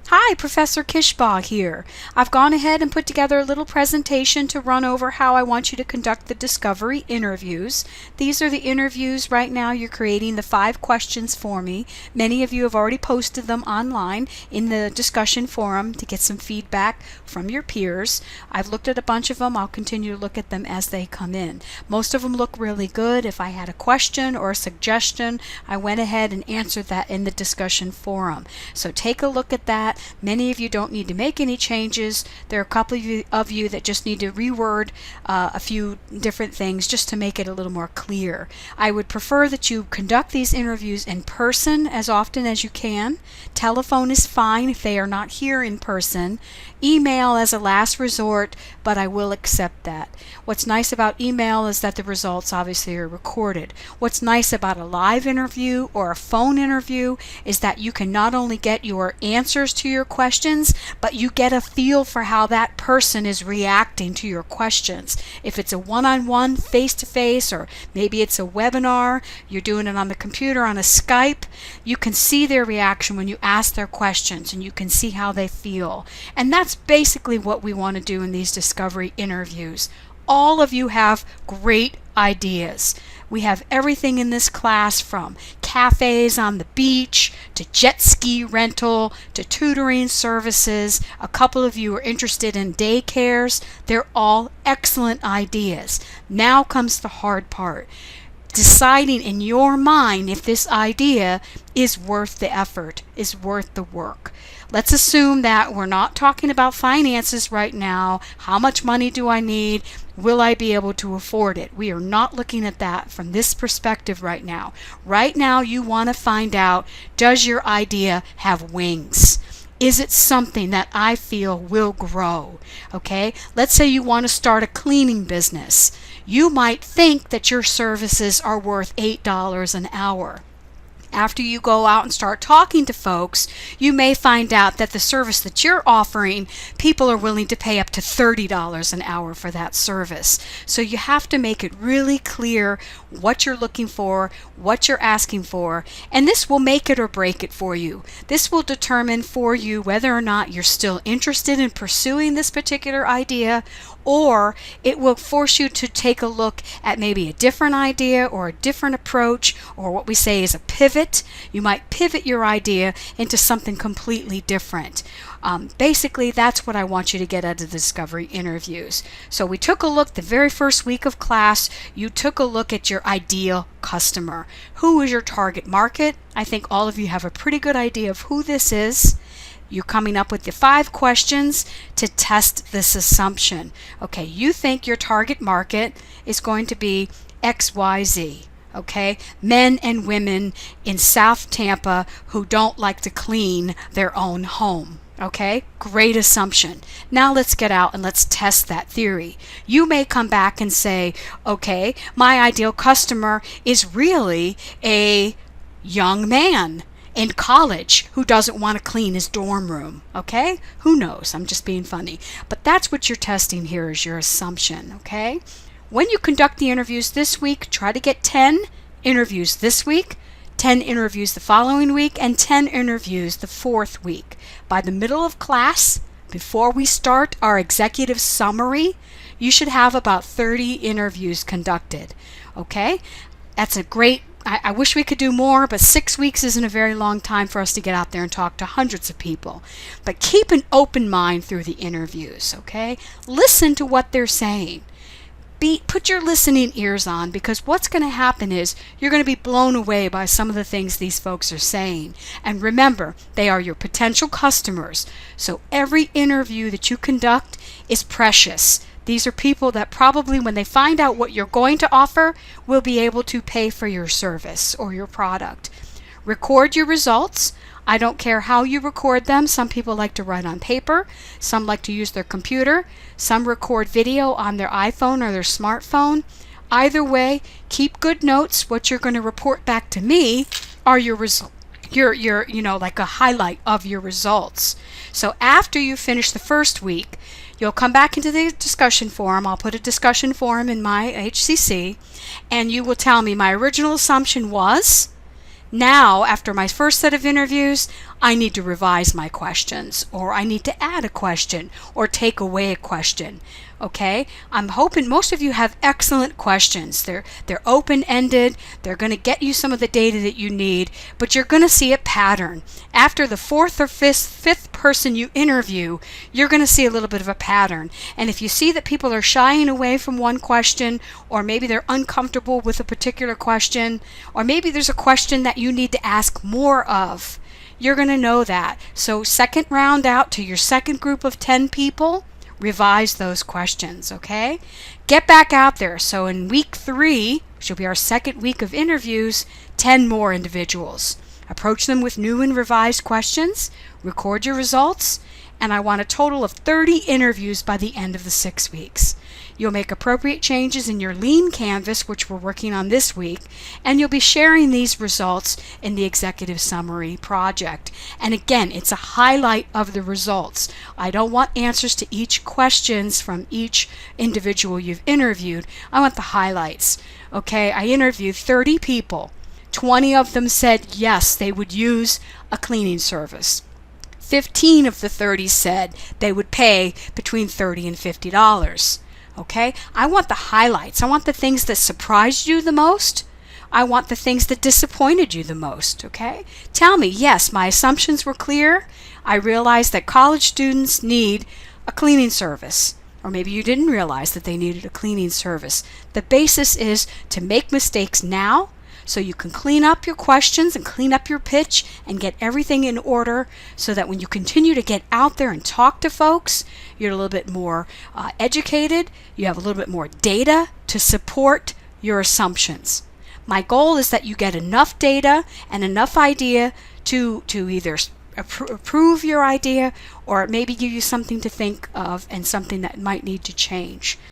Hi, Professor Kishbaugh here. I've gone ahead and put together a little presentation to run over how I want you to conduct the discovery interviews. These are the interviews right now. You're creating the 5 questions for me. Many of you have already posted them online in the discussion forum to get some feedback from your peers. I've looked at a bunch of them. I'll continue to look at them as they come in. Most of them look really good. If I had a question or a suggestion, I went ahead and answered that in the discussion forum. So take a look at that. Many of you don't need to make any changes. There are a couple of you that just need to reword a few different things just to make it a little more clear. I would prefer that you conduct these interviews in person as often as you can. Telephone is fine if they are not here in person. Email as a last resort, but I will accept that. What's nice about email is that the results obviously are recorded. What's nice about a live interview or a phone interview is that you can not only get your answers to your questions, but you get a feel for how that person is reacting to your questions. If it's a one-on-one, face-to-face, or maybe it's a webinar, you're doing it on the computer, on a Skype, you can see their reaction when you ask their questions, and you can see how they feel. And that's basically what we want to do in these discovery interviews. All of you have great ideas. We have everything in this class from cafes on the beach to jet ski rental to tutoring services. A couple of you are interested in daycares. They're all excellent ideas. Now comes the hard part. Deciding in your mind if this idea is worth the effort, is worth the work. Let's assume that we're not talking about finances right now. How much money do I need? Will I be able to afford it? We are not looking at that from this perspective right now. Right now you want to find out, does your idea have wings? Is it something that I feel will grow? Okay, let's say you want to start a cleaning business. You might think that your services are worth $8 an hour. After you go out and start talking to folks, you may find out that the service that you're offering, people are willing to pay up to $30 an hour for that service. So you have to make it really clear what you're looking for, what you're asking for, and this will make it or break it for you. This will determine for you whether or not you're still interested in pursuing this particular idea, or it will force you to take a look at maybe a different idea or a different approach, or what we say is a pivot. You might pivot your idea into something completely different. Basically, that's what I want you to get out of the discovery interviews. So we took a look the very first week of class. You took a look at your ideal customer. Who is your target market? I think all of you have a pretty good idea of who this is. You're coming up with the 5 questions to test this assumption. Okay, you think your target market is going to be XYZ. Okay, men and women in South Tampa who don't like to clean their own home. Okay, great assumption. Now let's get out and let's test that theory. You may come back and say, okay, my ideal customer is really a young man in college who doesn't want to clean his dorm room. Okay, who knows? I'm just being funny. But that's what you're testing here, is your assumption. Okay, when you conduct the interviews this week, try to get 10 interviews this week, 10 interviews the following week, and 10 interviews the 4th week. By the middle of class, before we start our executive summary, you should have about 30 interviews conducted. Okay, that's a great, I wish we could do more, but 6 weeks isn't a very long time for us to get out there and talk to hundreds of people. But keep an open mind through the interviews, okay? Listen to what they're saying. Put your listening ears on, because what's going to happen is you're going to be blown away by some of the things these folks are saying. And remember, they are your potential customers. So every interview that you conduct is precious. These are people that probably, when they find out what you're going to offer, will be able to pay for your service or your product. Record your results. I don't care how you record them. Some people like to write on paper. Some like to use their computer. Some record video on their iPhone or their smartphone. Either way, keep good notes. What you're going to report back to me are your results. Like a highlight of your results. So after you finish the first week, you'll come back into the discussion forum. I'll put a discussion forum in my HCC, and you will tell me my original assumption was, now after my first set of interviews, I need to revise my questions, or I need to add a question or take away a question. Okay, I'm hoping most of you have excellent questions. They're open-ended. They're going to get you some of the data that you need, but you're going to see a pattern. After the fourth or fifth person you interview, you're going to see a little bit of a pattern. And if you see that people are shying away from one question, or maybe they're uncomfortable with a particular question, or maybe there's a question that you need to ask more of, you're going to know that. So second round out to your second group of 10 people, revise those questions, okay? Get back out there. So in week 3, which will be our second week of interviews, 10 more individuals. Approach them with new and revised questions, record your results, and I want a total of 30 interviews by the end of the 6 weeks. You'll make appropriate changes in your lean canvas, which we're working on this week, and you'll be sharing these results in the executive summary project. And again, it's a highlight of the results. I don't want answers to each questions from each individual you've interviewed. I want the highlights. Okay, I interviewed 30 people. 20 of them said yes, they would use a cleaning service. 15 of the 30 said they would pay between $30 and $50. Okay, I want the highlights. I want the things that surprised you the most. I want the things that disappointed you the most. Okay, tell me, yes, my assumptions were clear. I realized that college students need a cleaning service. Or maybe you didn't realize that they needed a cleaning service. The basis is to make mistakes now, so you can clean up your questions and clean up your pitch and get everything in order, so that when you continue to get out there and talk to folks, you're a little bit more educated, you have a little bit more data to support your assumptions. My goal is that you get enough data and enough idea to either approve your idea or maybe give you something to think of and something that might need to change.